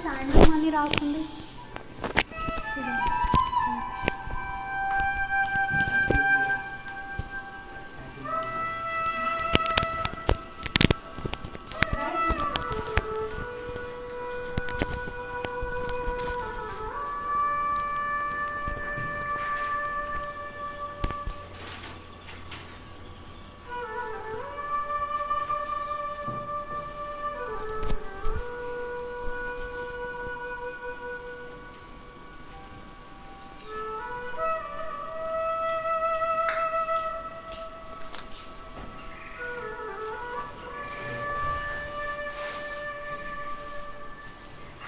సాయంత్రం మళ్ళీ రాకుండా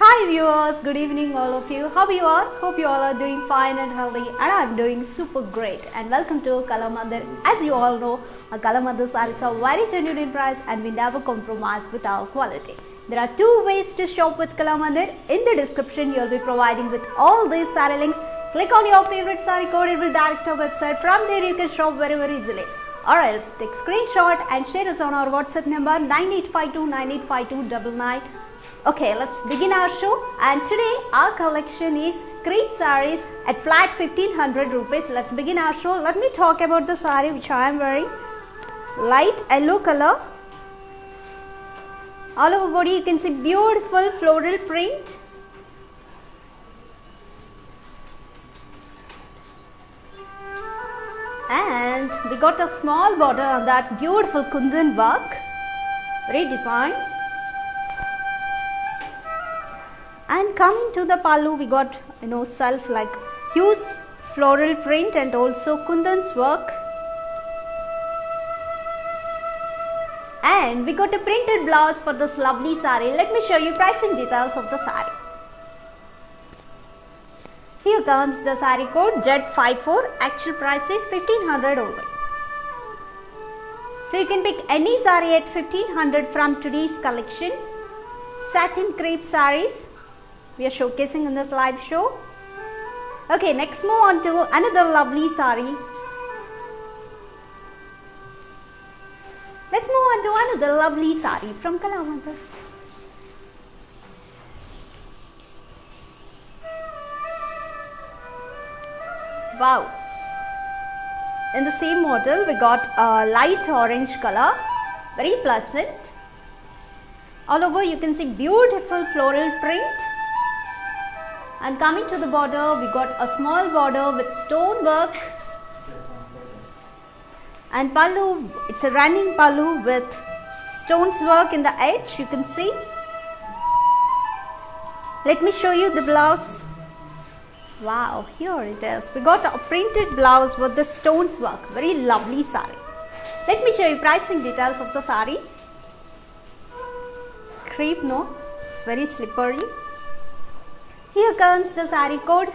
Hi viewers, good evening all of you. How are you all? Hope you all are doing fine and healthy, and I'm doing super great. And welcome to Kalamandir. As you all know, our Kalamandir sarees are very genuine in price and we never compromise with our quality. There are two ways to shop with Kalamandir. In the description, you'll be providing with all these saree links. Click on your favorite saree code, it will direct our website. From there, you can shop very, very easily. Or else take screenshot and share us on our WhatsApp number 9852985299. Okay, let's begin our show, and today our collection is crepe sarees at flat 1500 rupees. Let's begin our show. Let me talk about the saree which I am wearing. Light yellow color. All over body you can see beautiful floral print. And we got a small border on that beautiful kundan work. Very defined. And coming to the pallu, we got self like huge floral print and also kundan's work. And we got a printed blouse for this lovely saree. Let me show you pricing details of the saree. Here comes the saree code Z54. Actual price is 1500 only. So you can pick any saree at 1500 from today's collection. Satin crepe sarees we are showcasing in this live show. Okay, next move on to another lovely saree. Let's move on to another lovely saree from Kalamandir. Wow. In the same model, we got a light orange color, very pleasant. All over you can see beautiful floral print. And coming to the border, we got a small border with stone work. And pallu, it's a running pallu with stones work in the edge, you can see. Let me show you the blouse. Wow, here it is. We got a printed blouse with the stones work. Very lovely saree. Let me show you pricing details of the saree. Crepe, no? It's very slippery. Here comes the saree code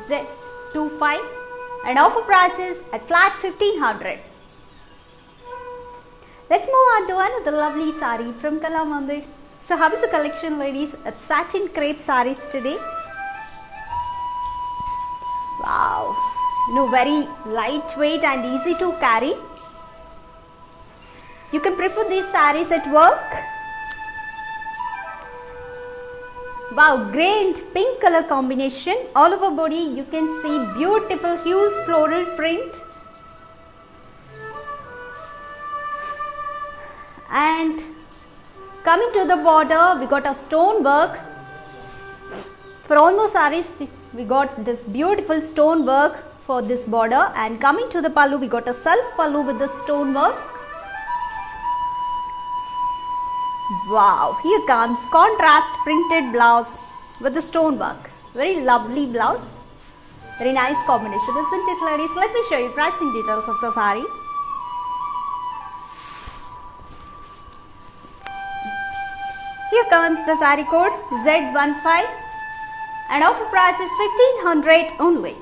Z25 and offer prices at flat 1500. Let's move on to another lovely saree from Kalamandir. So how is the collection, ladies? It's satin crepe sarees today. Wow, very lightweight and easy to carry. You can prefer these sarees at work. Wow, grey and pink color combination. All over body you can see beautiful huge floral print. And coming to the border, we got a stone work. For almost sarees, we got this beautiful stone work for this border. And coming to the pallu, we got a self pallu with the stone work. Wow, here comes contrast printed blouse with the stone work. Very lovely blouse. Very nice combination, isn't it, ladies? Let me show you pricing details of the saree. Here comes the saree code Z15 and offer price is 1500 only.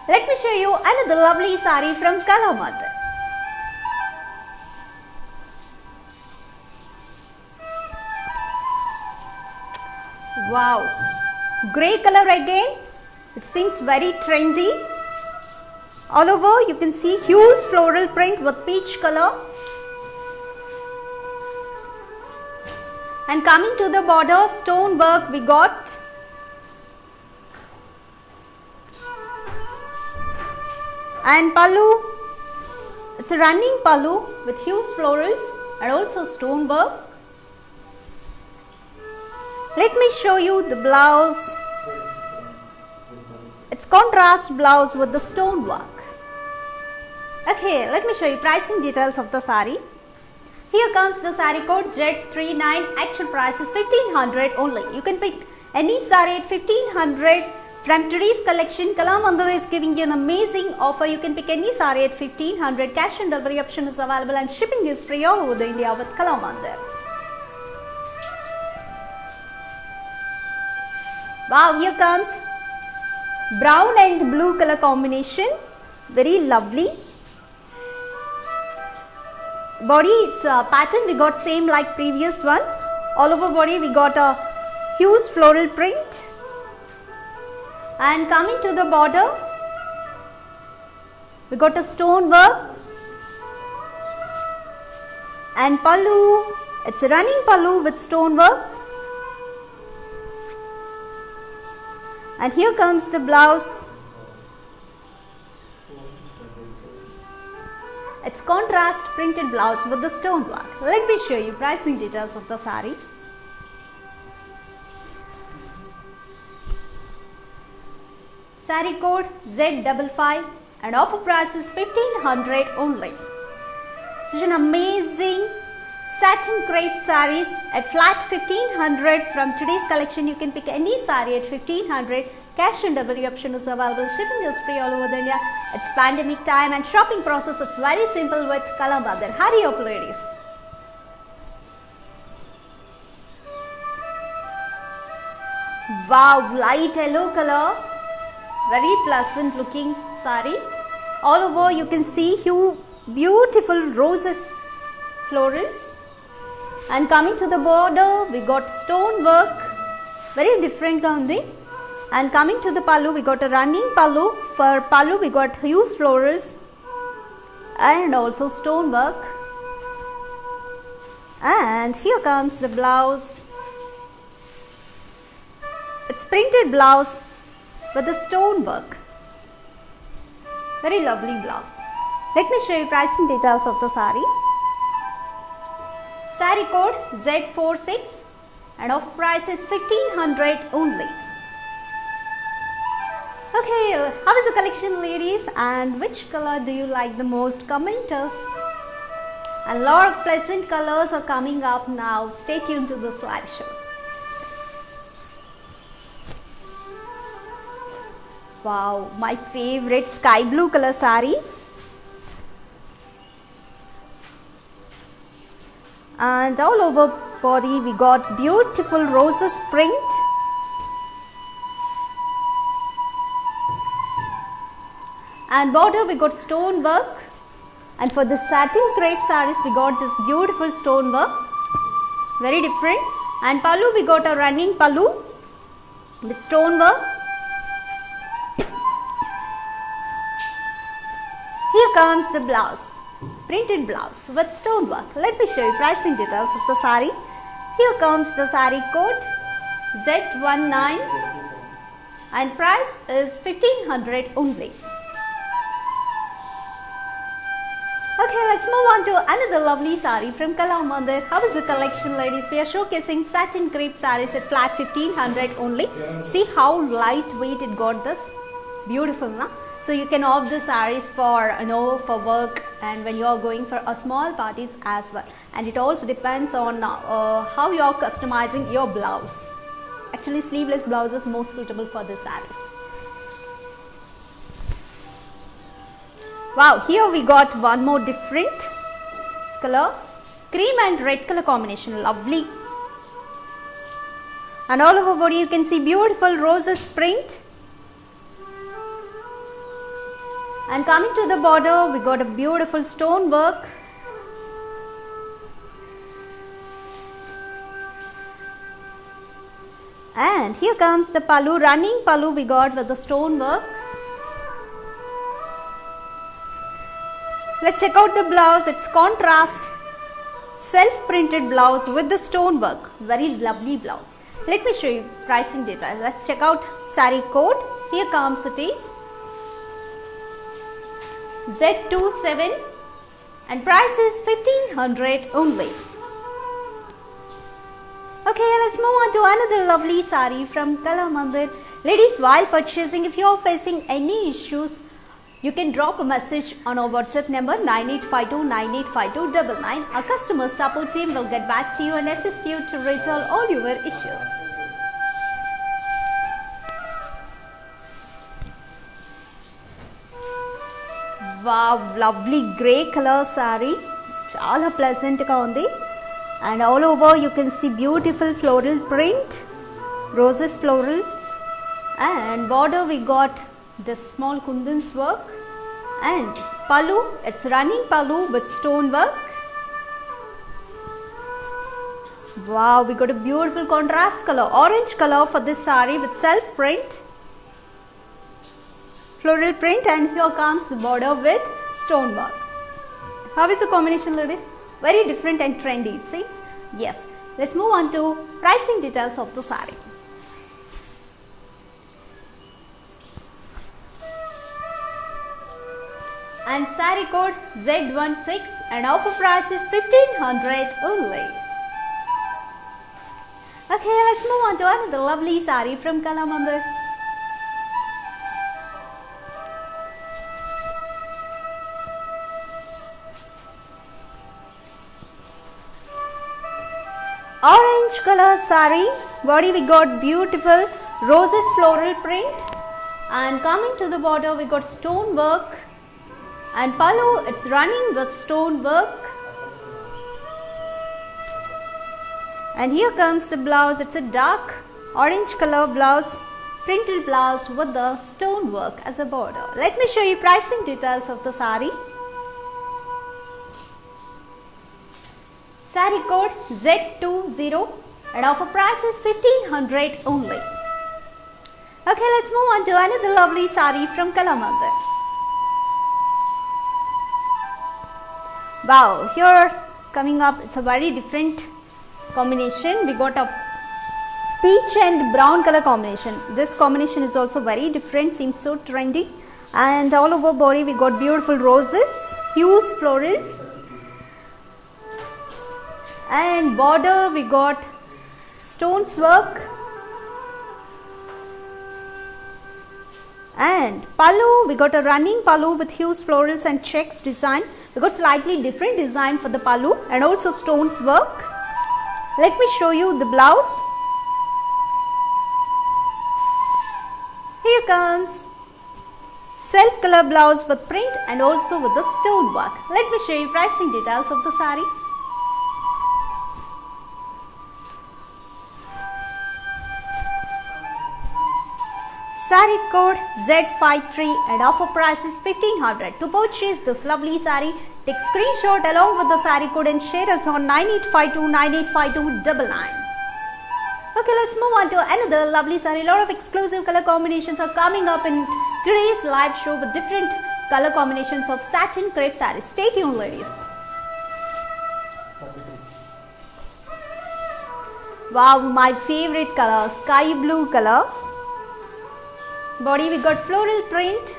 Let me show you another lovely saree from Kalamandir. Wow, grey color again. It seems very trendy. All over you can see huge floral print with peach color. And coming to the border, stone work we got. And pallu, it's a running pallu with huge florals and also stone work. Let me show you the blouse. It's contrast blouse with the stone work. Okay, let me show you pricing details of the sari. Here comes the sari code Z39. Actual price is 1500 only. You can pick any sari at 1500. From today's collection, Kalamandir is giving you an amazing offer. You can pick any sari at 1500. Cash and delivery option is available and shipping is free all over the India with Kalamandir. Wow, here comes brown and blue color combination. Very lovely. Body, it's a pattern we got same like previous one. All over body we got a huge floral print. And coming to the border, we got a stone work. And pallu, it's a running pallu with stone work. And here comes the blouse. It's contrast printed blouse with the stone work. Let me show you pricing details of the sari. Sari code Z55 and offer price is 1500 only. Such an amazing satin crepe saris at flat 1500 from today's collection. You can pick any sari at 1500. Cash and delivery option is available. Shipping is free all over the India. It's pandemic time and shopping process is very simple with Kalamandir. Hurry up, ladies. Wow, light yellow color. Very pleasant looking sari. All over you can see beautiful roses florals. And coming to the border, we got stone work. Very different kandi. And coming to the pallu, we got a running pallu. For pallu, we got huge florals and also stone work. And here comes the blouse. It's printed blouse with the stone work. Very lovely blouse. Let me show you pricing details of the sari. Sari code Z46 and offer price is 1500 only. Okay, how is the collection, ladies, and which color do you like the most? Comment us. A lot of pleasant colors are coming up now. Stay tuned to this live show. Wow, my favorite sky blue color sari. And all over body we got beautiful roses print. And border we got stone work. And for the satin crepe sarees we got this beautiful stone work. Very different. And pallu we got a running pallu with stone work. Here comes the blouse, printed blouse with stone work. Let me show you pricing details of the sari. Here comes the sari code Z19 and price is 1500 only. Okay, let's move on to another lovely sari from Kalamandir. How is the collection, ladies? We are showcasing satin crepe saris at flat 1500 only. See how lightweight it got this. Beautiful, na? So you can opt the saris for for work and when you are going for a small parties as well. And it also depends on how you are customizing your blouse. Actually, sleeveless blouse is most suitable for the saris. Wow, here we got one more different color, cream and red color combination, lovely. And all over body you can see beautiful roses print. And coming to the border, we got a beautiful stone work. And here comes the pallu, running pallu we got with the stone work. Let's check out the blouse. It's contrast self-printed blouse with the stone work. Very lovely blouse. Let me show you pricing details. Let's check out saree code. Here comes it is Z27 and price is 1500 only. Okay, let's move on to another lovely saree from Kalamandir. Ladies, while purchasing, if you are facing any issues, you can drop a message on our WhatsApp number 9852985299. Our customer support team will get back to you and assist you to resolve all your issues. Wow, lovely grey color saree. Chala pleasant ga undi. And all over you can see beautiful floral print, roses florals, and border we got this small kundans work, and pallu, it's running pallu with stone work. Wow, we got a beautiful contrast color, orange color for this saree with self print, floral print, and here comes the border with stone work. How is the combination, ladies? Very different and trendy, it seems. Yes. Let's move on to pricing details of the saree. And saree code Z16 and offer price is 1500 only. Okay, let's move on to another lovely saree from Kalamandir. Orange color saree, body we got beautiful roses floral print, and coming to the border we got stone work, and pallu, it's running with stone work. And here comes the blouse. It's a dark orange color blouse, printed blouse with the stone work as a border. Let me show you pricing details of the saree. Saree code Z20 and offer price is 1500 only. Okay, let's move on to another lovely saree from Kalamandir. Wow, here coming up, it's a very different combination. We got a peach and brown color combination. This combination is also very different, seems so trendy. And all over body we got beautiful roses, hues, florals. And border we got stones work, and pallu we got a running pallu with hues, florals and checks design. We got slightly different design for the pallu and also stones work. Let me show you the blouse. Here comes self color blouse with print and also with the stone work. Let me show you pricing details of the saree. Saree code Z53 and offer price is 1500. To purchase this lovely saree, take screenshot along with the saree code and share us on 9852985299. Okay, let's move on to another lovely saree. A lot of exclusive color combinations are coming up in today's live show with different color combinations of satin crepe sarees. Stay tuned, ladies. Wow, my favorite color, sky blue color. Body we got floral print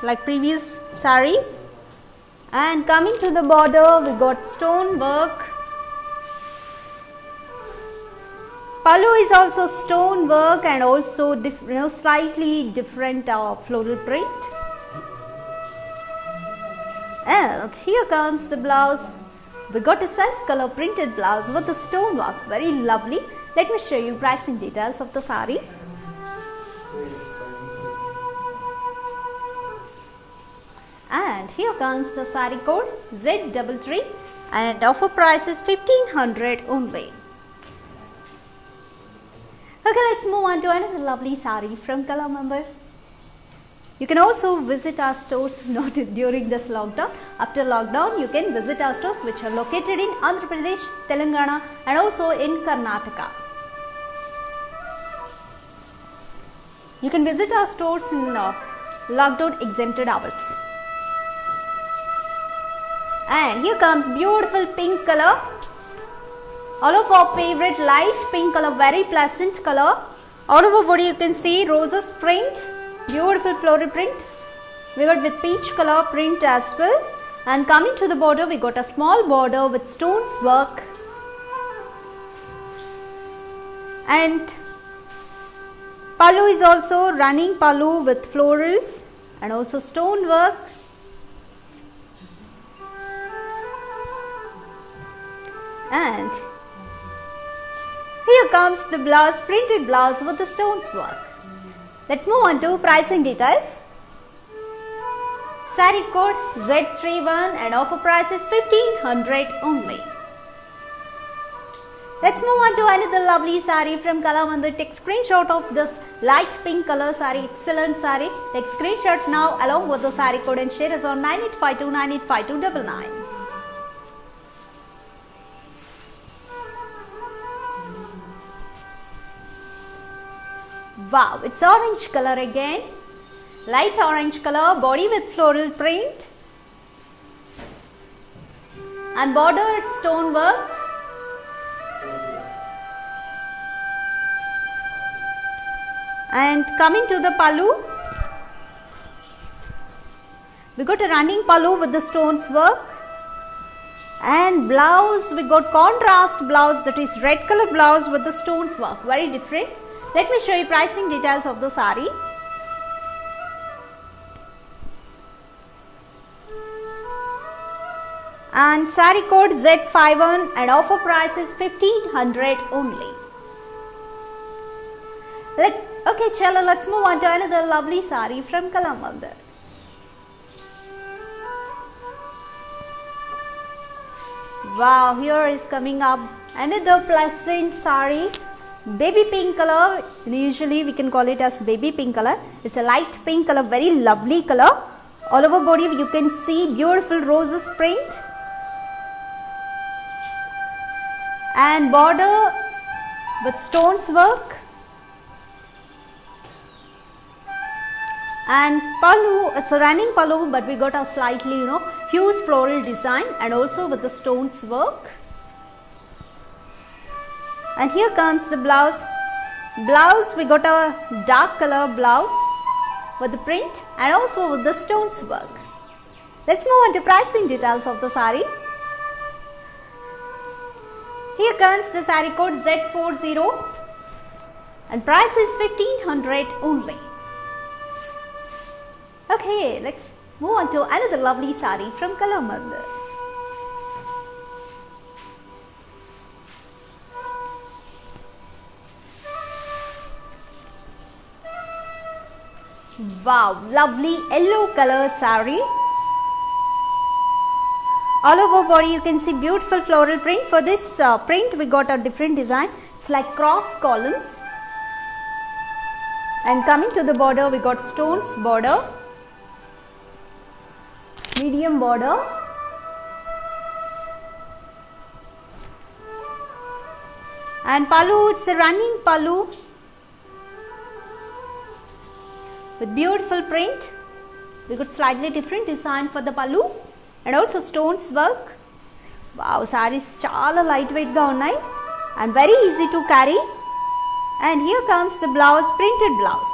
like previous sarees, and coming to the border we got stone work. Pallu is also stone work and also slightly different floral print. And here comes the blouse. We got a self color printed blouse with the stone work, very lovely. Let me show you pricing details of the saree. And here comes the saree code Z33 and offer price is 1500 only. Okay, let's move on to another lovely saree from Kalamandir. You can also visit our stores not during this lockdown. After lockdown, you can visit our stores which are located in Andhra Pradesh, Telangana and also in Karnataka. You can visit our stores in lockdown exempted hours. And here comes beautiful pink color. All of our favorite light pink color, very pleasant color. All over body you can see roses print, beautiful floral print. We got with peach color print as well. And coming to the border, we got a small border with stones work. And pallu is also running pallu with florals and also stone work. And here comes the blouse, printed blouse with the stones work. Let's move on to pricing details. Saree code Z31 and offer price is 1500 only. Let's move on to another lovely saree from Kalamandir. Take screenshot of this light pink color saree, excellent saree. Take screenshot now along with the saree code and share us on 9852985299. Wow, it's orange color again. Light orange color, body with floral print. And border it's stone work. And coming to the pallu, we got a running pallu with the stones work. And blouse, we got contrast blouse, that is red color blouse with the stones work, very different. Let me show you pricing details of the saree. And saree code Z51 and offer price is 1500 only. Okay, chalo, let's move on to another lovely saree from Kalamandir. Wow, here is coming up another pleasant saree. Baby pink color, usually we can call it as baby pink color. It's a light pink color, very lovely color. All over body you can see beautiful roses print. And border with stones work. And pallu, it's a running pallu, but we got a slightly huge floral design and also with the stones work. And here comes the blouse. Blouse, we got a dark color blouse with the print and also with the stones work. Let's move on to pricing details of the saree. Here comes the saree code Z40 and price is 1500 only. Okay, let's move on to another lovely saree from Kalamandir. Wow, lovely yellow color saree. All over body you can see beautiful floral print. For this print we got a different design. It's like cross columns. And coming to the border we got stones border. Medium border. And pallu, it's a running pallu with beautiful print. We got slightly different design for the pallu and also stones work. Wow, sarees chala lightweight ga unnai and very easy to carry. And here comes the blouse, printed blouse.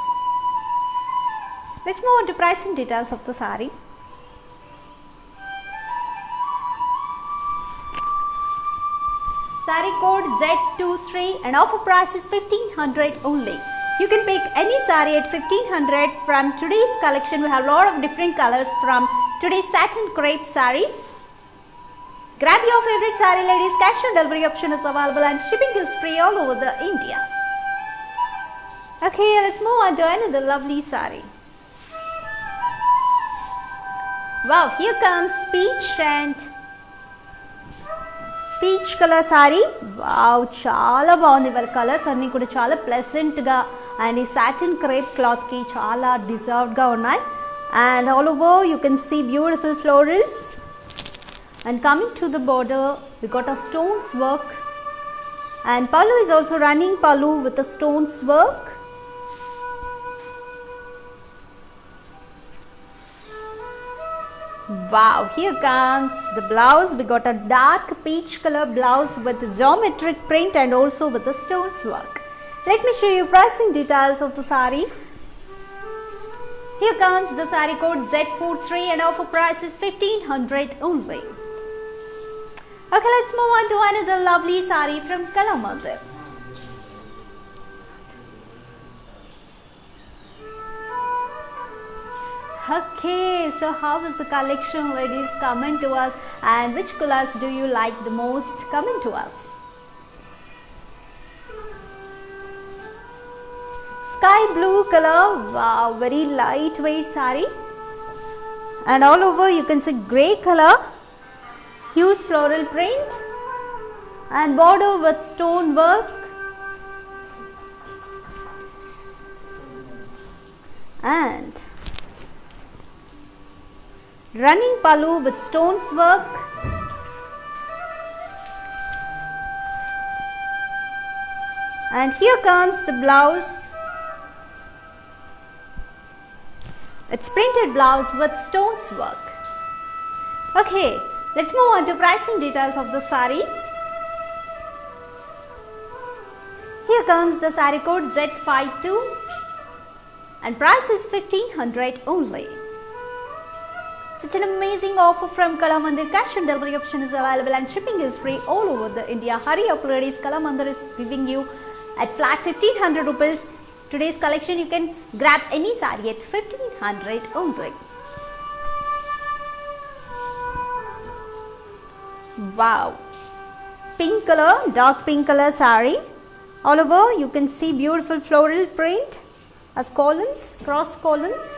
Let's move on to pricing details of the saree. Saree code Z23 and offer price is 1500 only. You can pick any saree at 1500 from today's collection. We have a lot of different colors from today's satin crepe sarees. Grab your favorite saree, ladies. Cash on delivery option is available and shipping is free all over the India. Okay, let's move on to another lovely saree. Wow, here comes peach color saree. Wow, chala బాగుంది వాళ్ళ colours అన్నీ కూడా చాలా pleasant గా and ఈ satin crepe cloth కి చాలా deserved గా ఉన్నాయి. And all over you can see beautiful florals. And coming to the border we got a stones work. And pallu is also running pallu with the stones work. Wow, here comes the blouse. We got a dark peach color blouse with geometric print and also with the stones work. Let me show you pricing details of the sari. Here comes the sari code Z43 and offer price is 1500 only. Okay, let's move on to another lovely sari from Kalamandir. Okay, so how is the collection, ladies? Comment to us, and which colors do you like the most? Comment to us. Sky blue color, wow, very lightweight sari, and all over you can see grey color, huge floral print, and border with stone work, and running pallu with stones work, and here comes the blouse. It's printed blouse with stones work. Okay, let's move on to pricing details of the sari. Here comes the sari code Z52 and price is 1500 only. Such an amazing offer from Kalamandir. Cash on delivery option is available and shipping is free all over the India. Hurry up, ladies. Kalamandir is giving you at flat 1500 rupees. Today's collection, you can grab any sari at 1500 only. Wow, pink color, dark pink color sari. All over you can see beautiful floral print as columns, cross columns.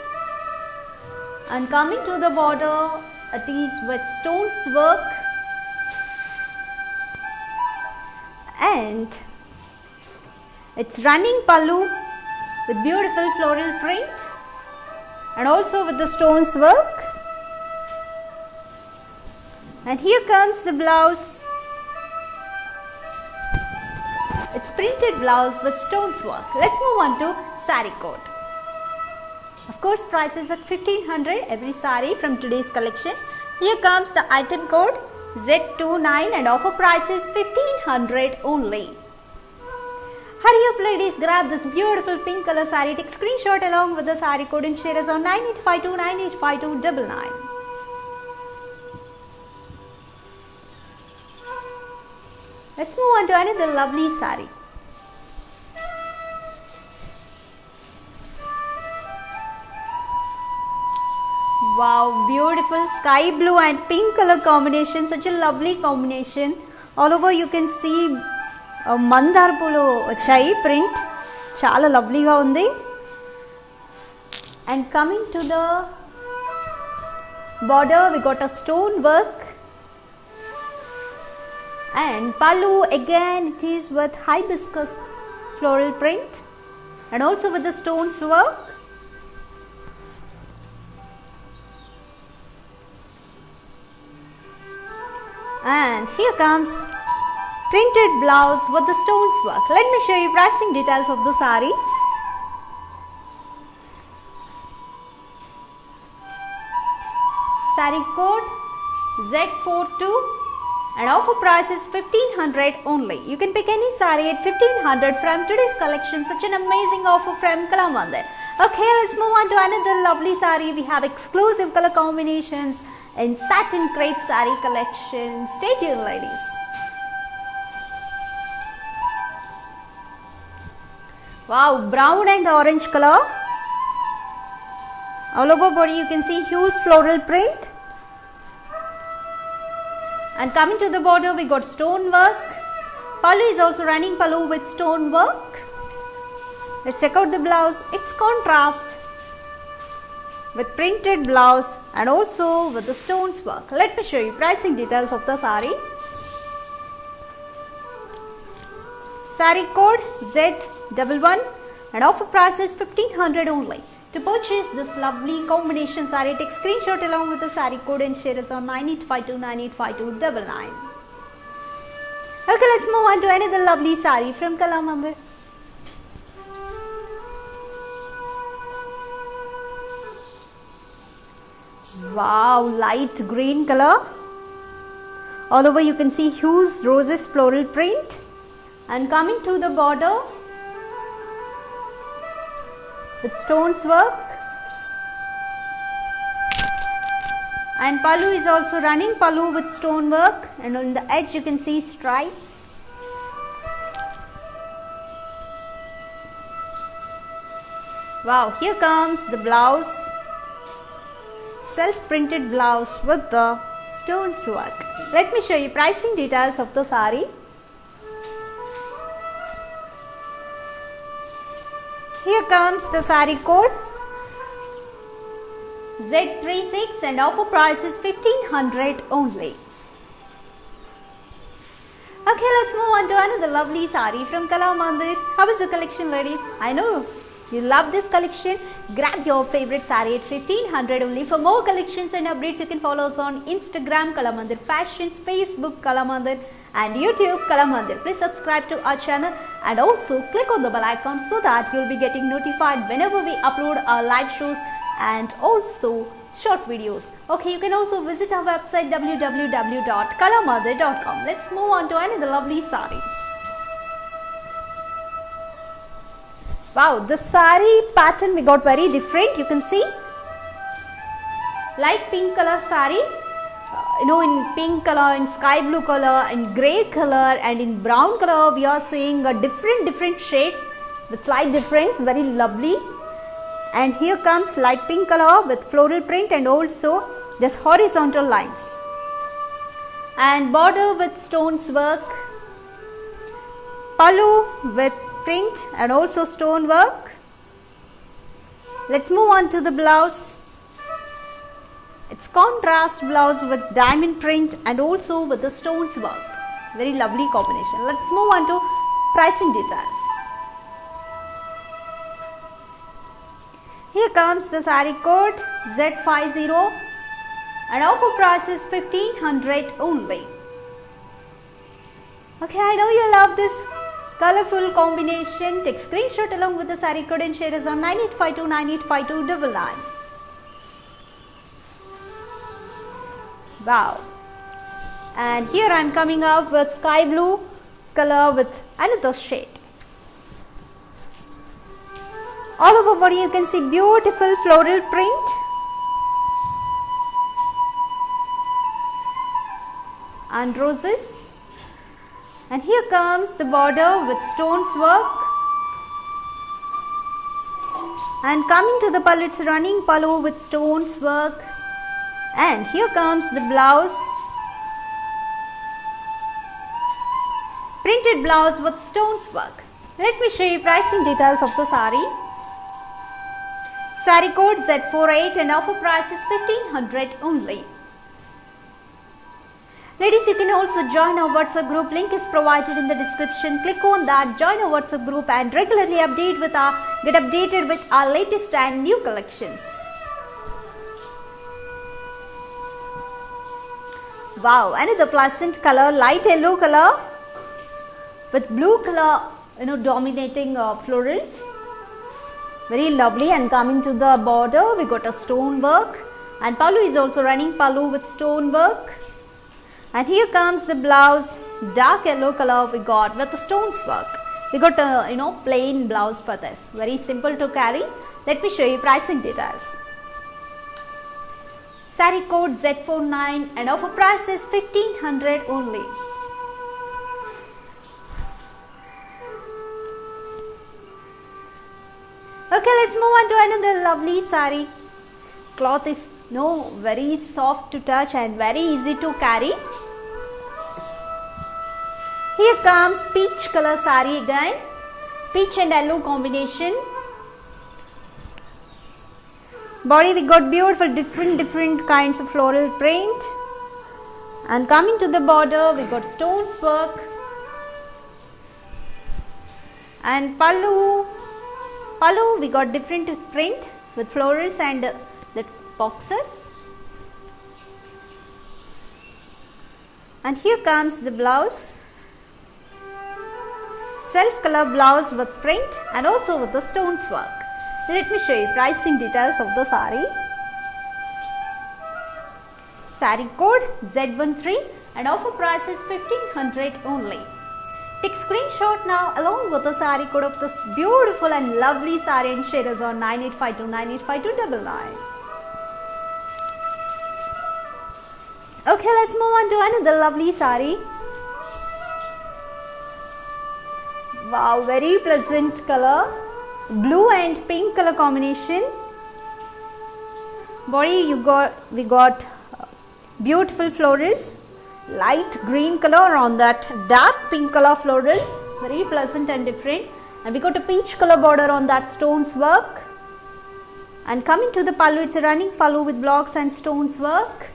And coming to the border, it is with stones work, and it's running pallu with beautiful floral print and also with the stones work. And here comes the blouse. It's printed blouse with stones work. Let's move on to sari code. Of course, price is at 1500 every sari from today's collection. Here comes the item code Z29 and offer price is 1500 only. Hurry up, ladies, grab this beautiful pink color sari. Take screenshot along with the sari code and share us on 9852985299. Let's move on to another lovely sari. Wow, beautiful sky blue and pink color combination. Such a lovely combination. All over you can see mandar pulu chai print. Chala lovely ga undi. And coming to the border, we got a stone work. And pallu again, it is with hibiscus floral print and also with the stones work. And here comes printed blouse with the stones work. Let me show you pricing details of the sari. Sari code Z42 and offer price is 1500 only. You can pick any sari at 1500 from today's collection. Such an amazing offer from Kalamandir. Okay, let's move on to another lovely sari. We have exclusive color combinations in satin crepe sari collection. Stay tuned, ladies. Wow, brown and orange color. All over body you can see huge floral print. And coming to the border, we got stone work. Pallu is also running pallu with stone work. Let's check out the blouse. It's contrast with printed blouse and also with the stones work. Let me show you pricing details of the sari. Sari code Z11 and offer price is 1500 only. To purchase this lovely combination sari, take screenshot along with the sari code and share us on 9852985299. Okay, let's move on to another lovely sari from Kalamandir. Wow, light green color. All over you can see hues, roses, floral print. And coming to the border with stones work. And pallu is also running pallu with stone work, and on the edge you can see stripes. Wow, here comes the blouse. Self-printed blouse with the stones work. Let me show you pricing details of the sari. Here comes the sari code Z36 and offer price is 1500 only. Okay, let's move on to another lovely sari from Kalamandir. How is the collection, ladies? I know you love this collection. Grab your favorite sari at 1500 only. For more collections and updates, you can follow us on Instagram Kalamandir Fashions, Facebook Kalamandir, and YouTube Kalamandir. Please subscribe to our channel and also click on the bell icon so that you'll be getting notified whenever we upload our live shows and also short videos. Okay, you can also visit our website www.kalamandir.com. Let's move on to another lovely sari. Wow, the sari pattern we got very different. You can see light pink color sari, in pink color, in sky blue color, in grey color, and in brown color we are seeing different shades with slight difference. Very lovely. And here comes light pink color with floral print and also this horizontal lines. And border with stones work. Pallu with print and also stone work. Let's move on to the blouse. It's contrast blouse with diamond print and also with the stones work. Very lovely combination. Let's move on to pricing details. Here comes the sari code Z50 and offer price is 1500 only. Okay, I know you love this colorful combination. Take screenshot along with the sari code and share us on 9852985299. Wow. And here I am coming up with sky blue color with another shade. All over body you can see beautiful floral print. And roses. And here comes the border with stones work. And coming to the pallu, it's running pallu with stones work. And here comes the blouse. Printed blouse with stones work. Let me show you pricing details of the sari. Sari code Z48 and offer price is 1500 only. Ladies, you can also join our WhatsApp group. Link is provided in the description. Click on that, join our WhatsApp group and regularly get updated with our latest and new collections. Wow, another pleasant color, light yellow color with blue color, dominating florals. Very lovely. And coming to the border, we got a stone work, and pallu is also running pallu with stone work. And here comes the blouse, dark yellow color we got with the stones work. We got a plain blouse for this. Very simple to carry. Let me show you pricing details. Sari code Z49 and offer price is 1500 only. Okay, let's move on to another lovely sari. Cloth is very soft to touch and very easy to carry. Here comes peach color sari again. Peach and yellow combination. Body we got beautiful different kinds of floral print. And coming to the border we got stones work. And pallu we got different print with florals and the boxes. And here comes the blouse. Self color blouse with print and also with the stones work. Let me show you pricing details of the sari. Saree code Z13 and offer price is 1500 only. Take screenshot now along with the saree code of this beautiful and lovely saree and share us on 9852985299. Okay, let's move on to another lovely saree. Wow, very pleasant color, blue and pink color combination. Body we got beautiful florals, light green color on that dark pink color florals, very pleasant and different. And we got a peach color border on that stones work. And coming to the pallu, it's a running pallu with blocks and stones work.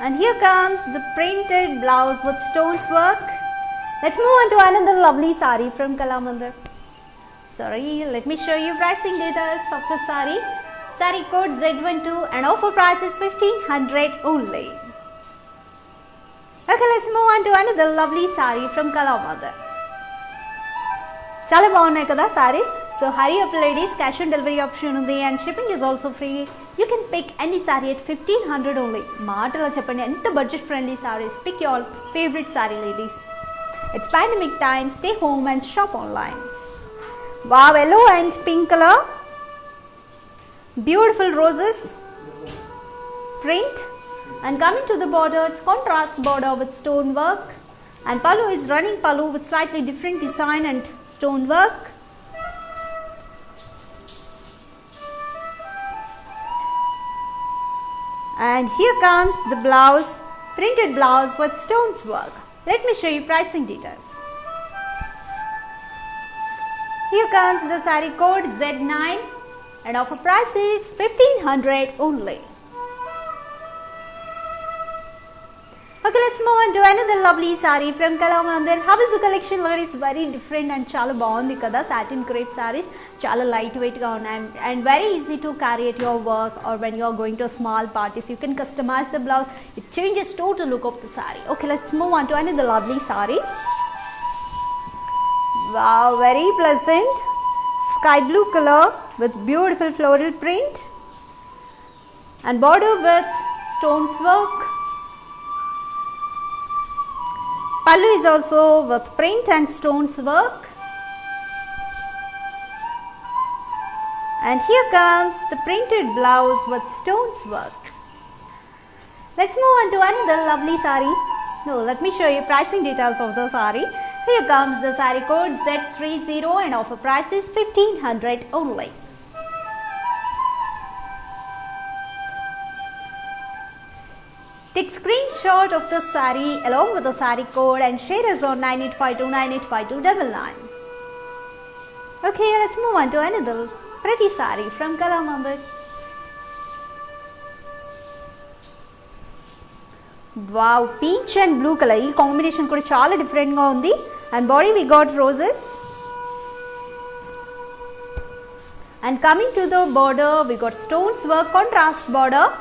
And here comes the printed blouse with stones work. Let's move on to another lovely saree from Kalamandir. Sorry, let me show you pricing details of the saree. Saree code Z12 and offer price is 1500 only. Okay, let's move on to another lovely saree from Kalamandir. Chala baagunnai kada sarees. So hurry up ladies, cash on delivery option undi and shipping is also free. You can pick any saree at 1500 only. Maatalo cheppandi enta budget friendly sarees. Pick your favorite saree ladies. It's pandemic time, stay home and shop online. Wow, yellow and pink color. Beautiful roses. Print. And coming to the border, it's contrast border with stone work. And pallu is running pallu with slightly different design and stone work. And here comes the blouse, printed blouse with stones work. Let me show you pricing details. Here comes the saree code Z9 and offer price is 1500 only. Okay, let's move on to another lovely saree from Kalamandir. How is the collection? It's very different and chala baagundi kada. Satin crepe sarees chala lightweight ga unnai and very easy to carry at your work or when you are going to a small parties. You can customize the blouse. It changes total look of the saree. Okay, let's move on to another lovely saree. Wow, very pleasant sky blue color with beautiful floral print and border with stones work. Pallu is also with print and stones work. And here comes the printed blouse with stones work. Let's move on to another lovely saree. No, let me show you pricing details of the saree. Here comes the saree code Z30 and offer price is 1500 only. Take screenshot of the saree along with the saree code and share us on 9852985299. Okay, let's move on to another pretty saree from Kalamandir. Wow, peach and blue color. This combination kuda chaala different ga undi. And body we got roses. And coming to the border, we got stones work, contrast border.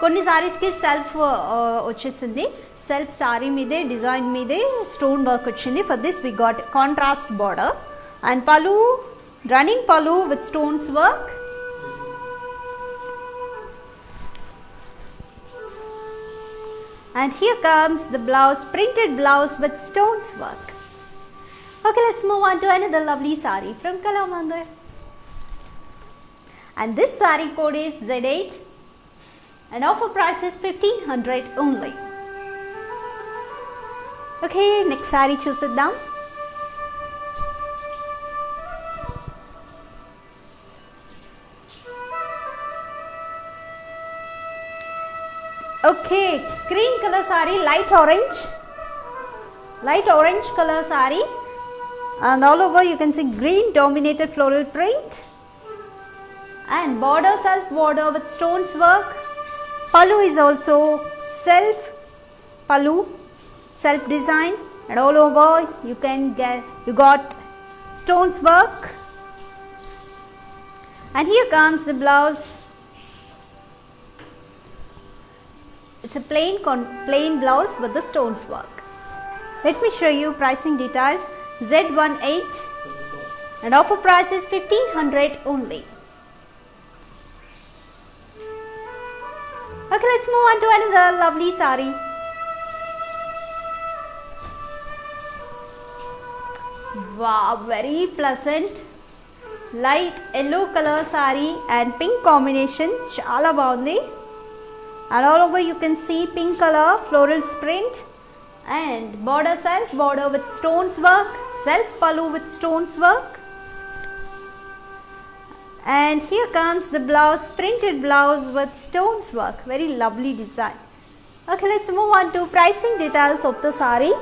Konni sarees ki self vachesindi. Self saree mide, design mide, stone work vachindi. For this we got contrast border. And pallu, running pallu with stones work. And here comes the blouse, printed blouse with stones work. Okay, let's move on to another lovely saree from Kalamandir. And this saree code is Z8 and offer price is 1500 only. Okay, next saree చూసిద్దాం. Okay, cream color saree, light orange color saree, and all over you can see green dominated floral print and border self border with stones work. Pallu is also self pallu, self design, and all over you got stones work. And here comes the blouse. It's a plain blouse with the stones work. Let me show you pricing details. Z18 and offer price is 1500 only. Okay, let's move on to another lovely saree. Wow, very pleasant light yellow color saree and pink combination, chala baagundi. And all over you can see pink color floral print and border, self border with stones work, self pallu with stones work. And here comes the blouse, printed blouse with stones work, very lovely design. Okay, let's move on to pricing details of the saree.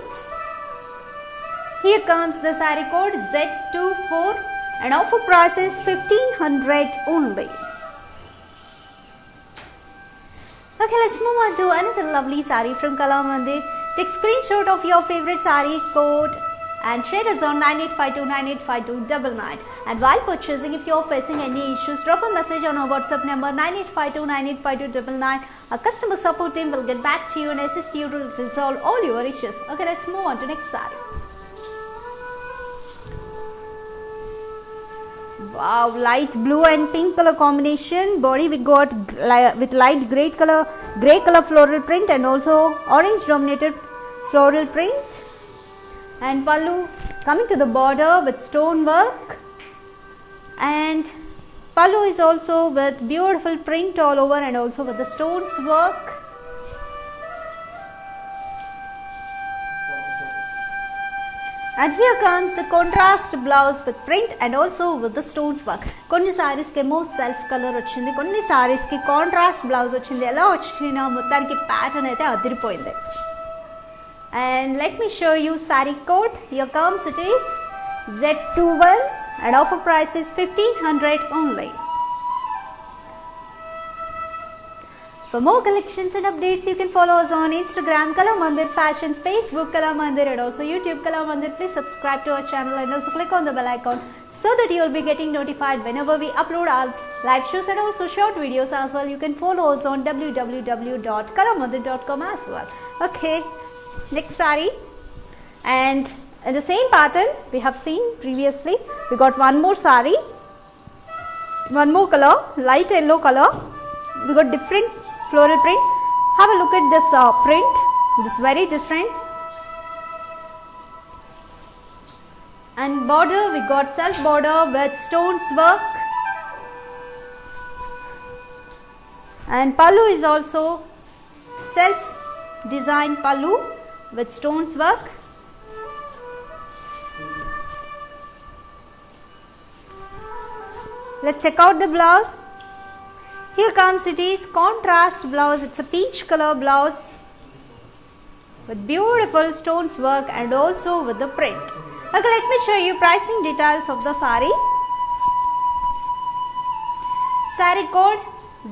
Here comes the saree code Z24 and offer price is 1500 only. Okay, let's move on to another lovely saree from Kalamandir. Take screenshot of your favorite saree code and share us on 9852985299. And while purchasing, if you are facing any issues, drop a message on our WhatsApp number 9852985299. Our customer support team will get back to you and assist you to resolve all your issues. Okay, let's move on to next saree. Wow, light blue and pink color combination. Body we got with light gray color floral print and also orange dominated floral print. And pallu coming to the border with stone work. And pallu is also with beautiful print all over and also with the stones work. And here comes the contrast blouse with print and also with the stones work. Konni sarees ke mo self color ochindi, konni sarees ki contrast blouse ochindi. Ela ochina mottaniki pattern aithe adiripoyindi. And let me show you saree code. Here comes it is Z21 and offer price is 1500 only. For more collections and updates, you can follow us on Instagram Kalamandir Fashions, Facebook Kalamandir and also YouTube Kalamandir. Please subscribe to our channel and also click on the bell icon so that you will be getting notified whenever we upload our live shows and also short videos as well. You can follow us on www.kalamandir.com as well. Okay, next saree. And in the same pattern we have seen previously, we got one more saree, one more color, light yellow color. We got different floral print. Have a look at this print. This is very different. And border we got self border with stones work. And pallu is also self designed pallu with stones work. Let's check out the blouse. Here comes it is contrast blouse. It's a peach color blouse with beautiful stones work and also with the print. Okay, let me show you pricing details of the saree. Saree code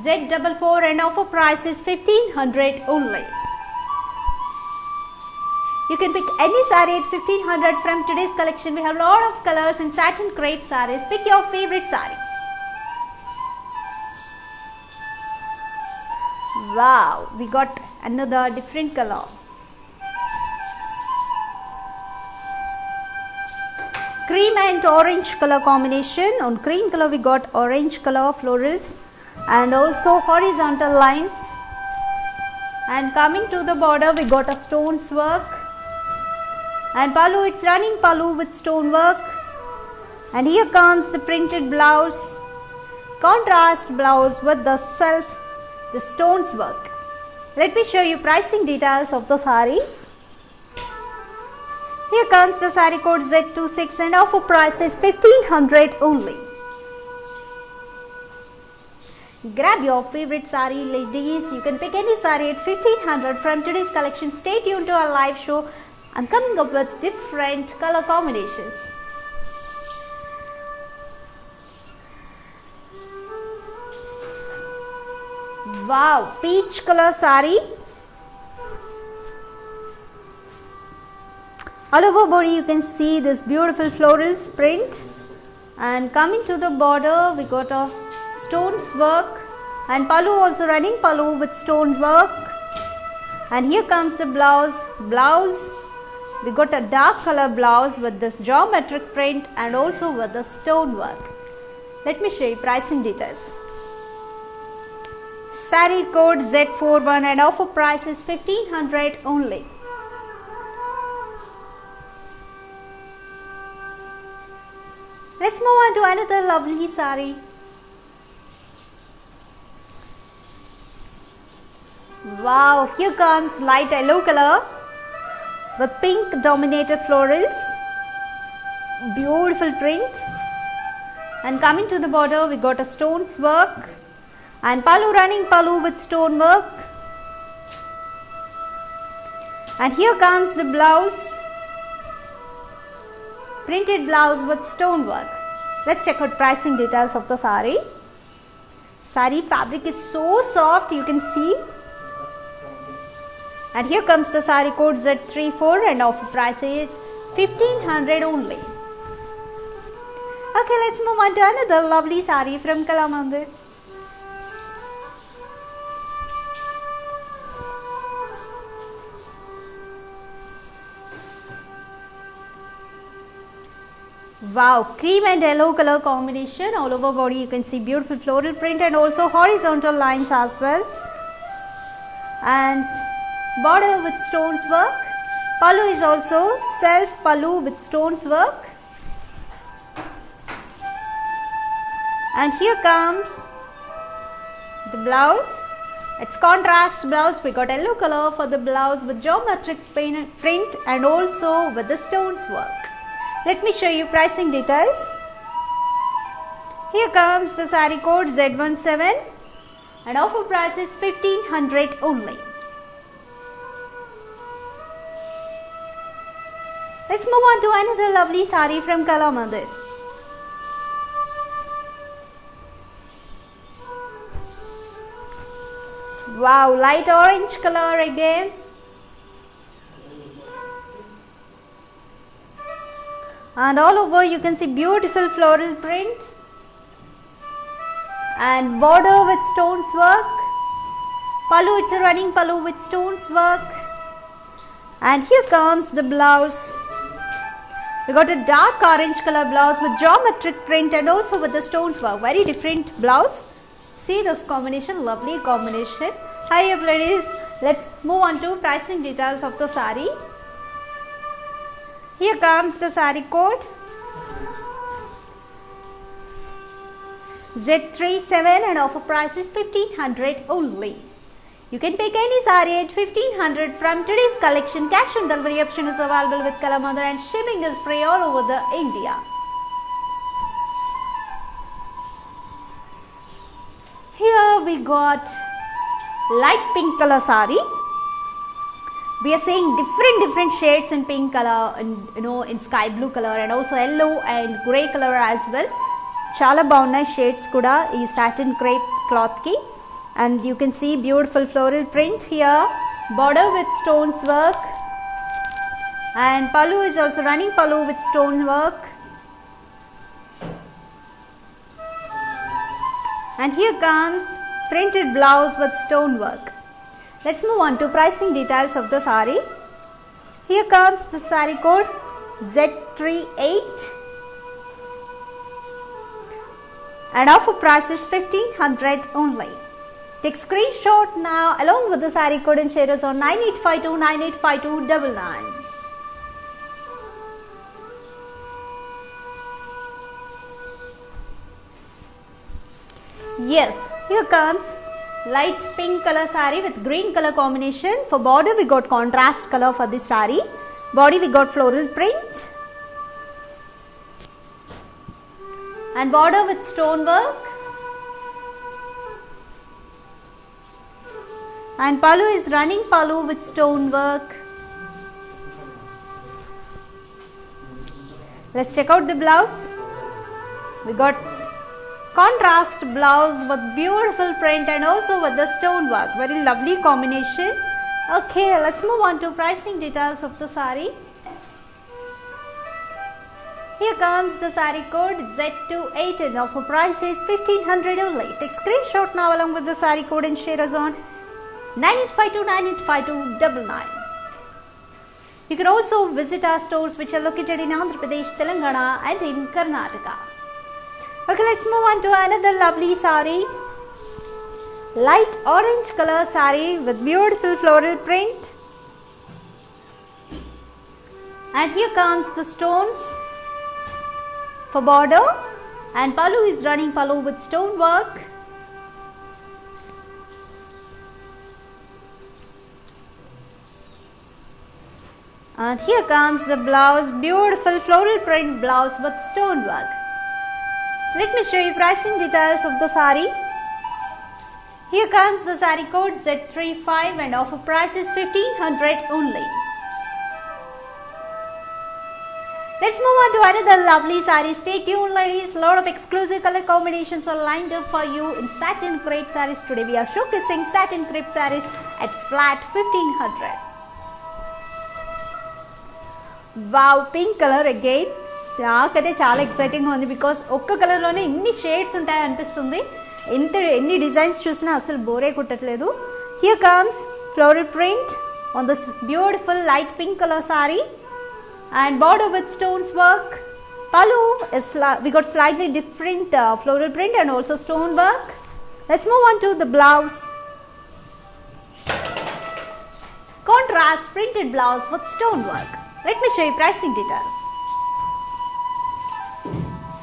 Z44 and offer price is 1500 only. You can pick any saree at 1500 from today's collection. We have a lot of colors and satin crepe sarees. Pick your favorite saree. Wow, we got another different color. Cream and orange color combination. On cream color we got orange color florals and also horizontal lines. And coming to the border we got a stones work. And pallu, it's running pallu with stone work. And here comes the printed blouse. Contrast blouse with the stones work. Let me show you pricing details of the saree. Here comes the saree code Z26 and offer price is 1500 only. Grab your favorite saree, ladies. You can pick any saree at 1500 from today's collection. Stay tuned to our live show. I'm coming up with different color combinations. Wow, peach color saree. All over body you can see this beautiful floral print. And coming to the border we got a stones work. And pallu also running pallu with stones work. And here comes the blouse. We got a dark color blouse with this geometric print and also with the stone work. Let me show you pricing details. Saree code Z41 and offer price is 1500 only. Let's move on to another lovely saree. Wow, here comes light yellow color with pink dominated florals. Beautiful print. And coming to the border, we got a stones work. And pallu, running pallu with stone work. And here comes the blouse. Printed blouse with stone work. Let's check out pricing details of the saree. Saree fabric is so soft, you can see. And here comes the saree code Z34 and offer price is 1500 only. Okay, let's move on to another lovely saree from Kalamandir. Wow, cream and yellow color combination. All over body you can see beautiful floral print and also horizontal lines as well. And border with stones work. Pallu is also self pallu with stones work. And here comes the blouse. It's contrast blouse. We got yellow color for the blouse with geometric print and also with the stones work. Let me show you pricing details. Here comes the saree code Z17 and offer price is 1500 only. Let's move on to another lovely saree from Kalamandir. Wow, light orange color again. And all over you can see beautiful floral print and border with stones work. Pallu, it's a running pallu with stones work. And here comes the blouse. We got a dark orange color blouse with geometric print and also with the stones work. Very different blouse. See this combination, lovely combination. Hi up ladies, let's move on to pricing details of the saree. Here comes the saree code Z37 and offer price is 1500 only. You can pick any saree at 1500 from today's collection. Cash on delivery option is available with Kalamandir and shipping is free all over the India. Here we got light pink color saree. We are seeing different shades in pink color and in sky blue color and also yellow and grey color as well. Chala bagunnai shades kuda ee satin crepe cloth ki, and you can see beautiful floral print here, border with stones work, and pallu is also running pallu with stone work. And here comes printed blouse with stone work. Let's move on to pricing details of the saree. Here comes the saree code Z38 and offer price is 1500 only. Take screenshot now along with the saree code and share us on 9852 985299. Yes, here comes light pink color saree with green color combination. For border we got contrast color for this saree. Body we got floral print and border with stone work, and pallu is running pallu with stone work. Let's check out the blouse. We got contrast blouse with beautiful print and also with the stone work. Very lovely combination. Okay, let's move on to pricing details of the saree. Here comes the saree code Z28 and offer price is 1500 only. Take screenshot now along with the saree code and share us on 9852 985299. You can also visit our stores which are located in Andhra Pradesh, Telangana and in Karnataka. Okay, let's move on to another lovely saree. light orange color saree with beautiful floral print. And here comes the stones for border, and pallu is running pallu with stone work. And here comes the blouse, beautiful floral print blouse with stone work. Let me show you pricing details of the saree. Here comes the saree code Z35 and offer price is 1500 only. Let's move on to another lovely saree. Stay tuned ladies, lot of exclusive color combinations are lined up for you in satin crepe sarees. Today we are showcasing satin crepe sarees at flat 1500. Wow, pink color again. నాకైతే చాలా ఎక్సైటింగ్గా ఉంది because ఒక్క కలర్లోనే ఇన్ని shades ఉంటాయి అనిపిస్తుంది. ఎన్ని designs చూసినా అసలు బోరే కొట్టట్లేదు. Here comes floral print on this beautiful light pink colour sari and border with stones work. Pallu is we got slightly different floral print and also stone work. Let's move on to the blouse. Contrast printed blouse with stone work. Let me show you pricing details.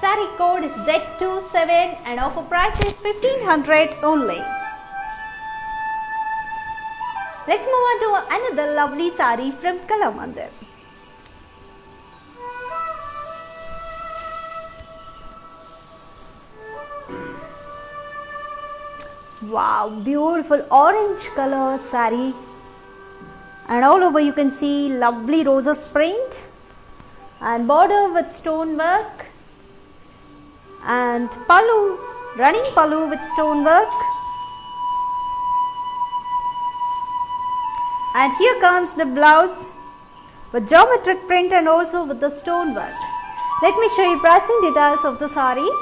Saree code is Z27 and offer price is 1500 only. Let's move on to another lovely saree from Kalamandir. Wow, beautiful orange color saree, and all over you can see lovely roses print and border with stone work and pallu, running pallu with stone work. And here comes the blouse with geometric print and also with the stone work. Let me show you pricing details of the saree.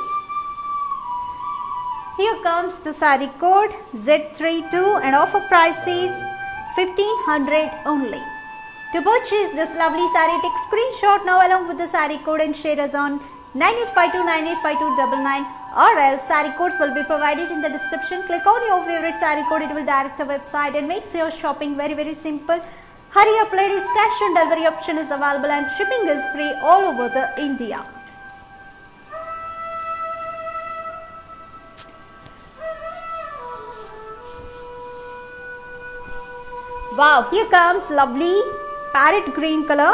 Here comes the saree code Z32 and offer price is 1500 only. To purchase this lovely saree, take screenshot now along with the saree code and share us on 9852985299, or else saree codes will be provided in the description. Click on your favorite saree code, it will direct a website and makes your shopping very simple. Hurry up ladies, cash on delivery option is available and shipping is free all over the India. Wow, here comes lovely parrot green color,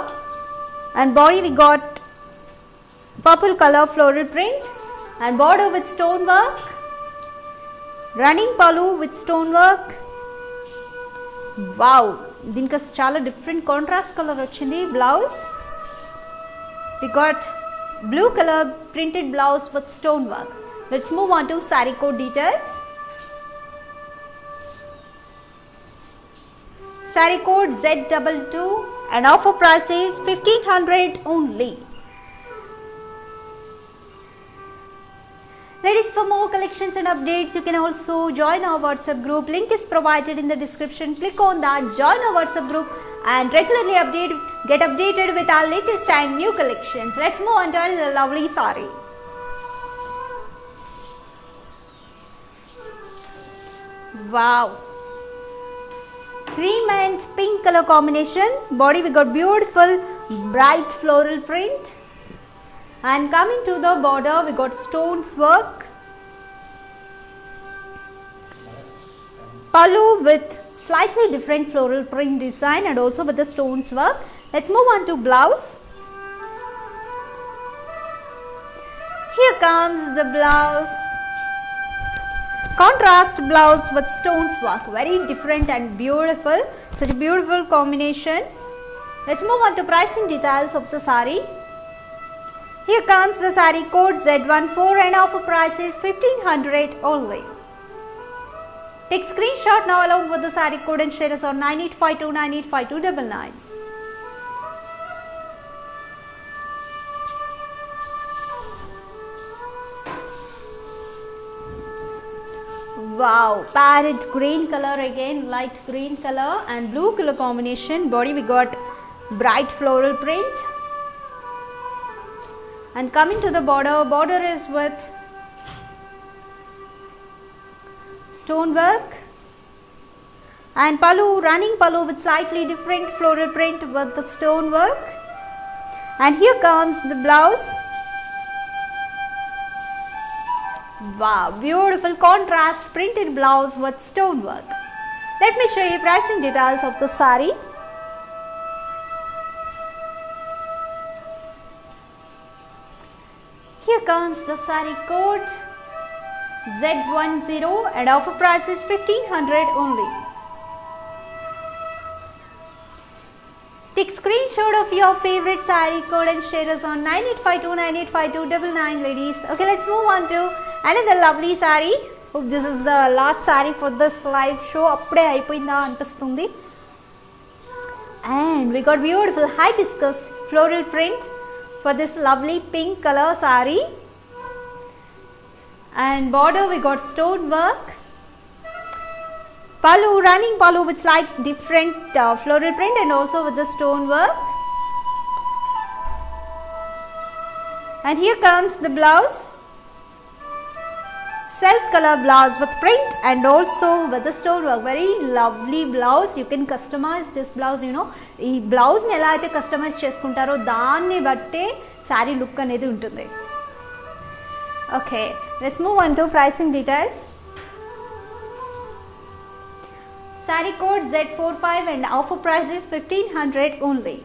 and body we got purple color floral print and border with stone work, running pallu with stone work. Wow, దీనికి చాలా different contrast colour వచ్చింది. Blouse we got blue color printed blouse with stone work. Let's move on to saree code details. Saree code Z22 and offer price is 1500 only. Ladies, for more collections and updates, you can also join our WhatsApp group. Link is provided in the description. Click on that, join our WhatsApp group and regularly get updated with our latest and new collections. Let's move on to another lovely saree. Wow. Cream and pink color combination. Body we got beautiful bright floral print, and coming to the border we got stones work. Pallu with slightly different floral print design and also with the stones work. Let's move on to blouse. Here comes the blouse. Contrast blouse with stones work, very different and beautiful. Such a beautiful combination. Let's move on to pricing details of the saree. Here comes the saree code Z14 and offer price is 1500 only. Take screenshot now along with the saree code and share us on 9852985299. Wow, parrot green color again, light green color and blue color combination. Body we got bright floral print, and coming to the border is with stonework, and pallu, running pallu with slightly different floral print with the stonework. And here comes the blouse. Wow, beautiful contrast printed blouse with stonework. Let me show you pricing details of the sari. Here comes the sari code Z10 and offer price is 1500 only. Take screenshot of your favorite sari code and share us on 9852985299 ladies. Okay, let's move on to another lovely sari. Hope this is the last sari for this live show. Appude ayipoyinda anipistundi. And we got beautiful hibiscus floral print for this lovely pink color sari. And border we got stone work. Pallu, running pallu with slight different floral print and also with the stone work. And here comes the blouse. Self color blouse with print and also with the stone work. Very lovely blouse. You can customize this blouse, you know. Ee blouse ni ela aithe customize chesukuntaro danni batte saree look anedi untundi. Okay, let's move on to pricing details. Sari code Z45 and offer price is 1500 only.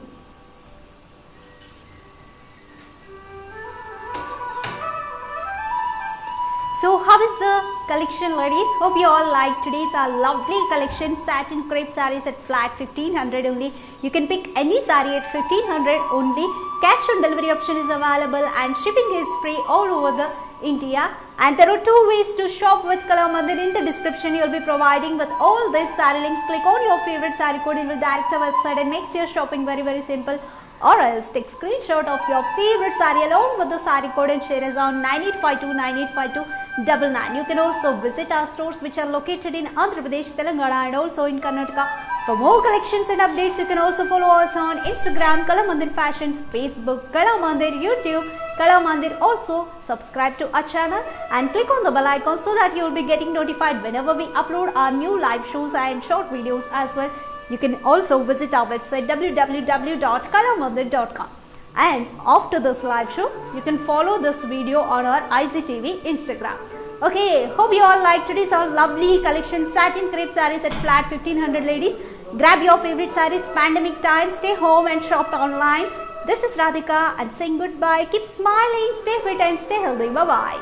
So how is the collection ladies? Hope you all like today's our lovely collection, satin crepe sarees at flat 1500 only. You can pick any saree at 1500 only. Cash on delivery option is available and shipping is free all over the India. And there are two ways to shop with Kalamandir. In the description you will be providing with all these saree links. Click on your favorite saree code, it will direct our website and makes your shopping very very simple. Or else take screenshot of your favorite saree along with the saree code and share us on 9852985299. You can also visit our stores which are located in Andhra Pradesh, Telangana and also in Karnataka. For more collections and updates, you can also follow us on Instagram, Kalamandir Fashions, Facebook, Kalamandir, YouTube, Kalamandir. Also subscribe to our channel and click on the bell icon so that you will be getting notified whenever we upload our new live shows and short videos as well. You can also visit our website www.kalamandir.com. And after this live show, you can follow this video on our IGTV Instagram. Okay, hope you all like today's our lovely collection, satin crepe sarees at flat 1500 ladies. Grab your favorite sarees, pandemic time, stay home and shop online. This is Radhika and saying goodbye. Keep smiling, stay fit and stay healthy. Bye-bye.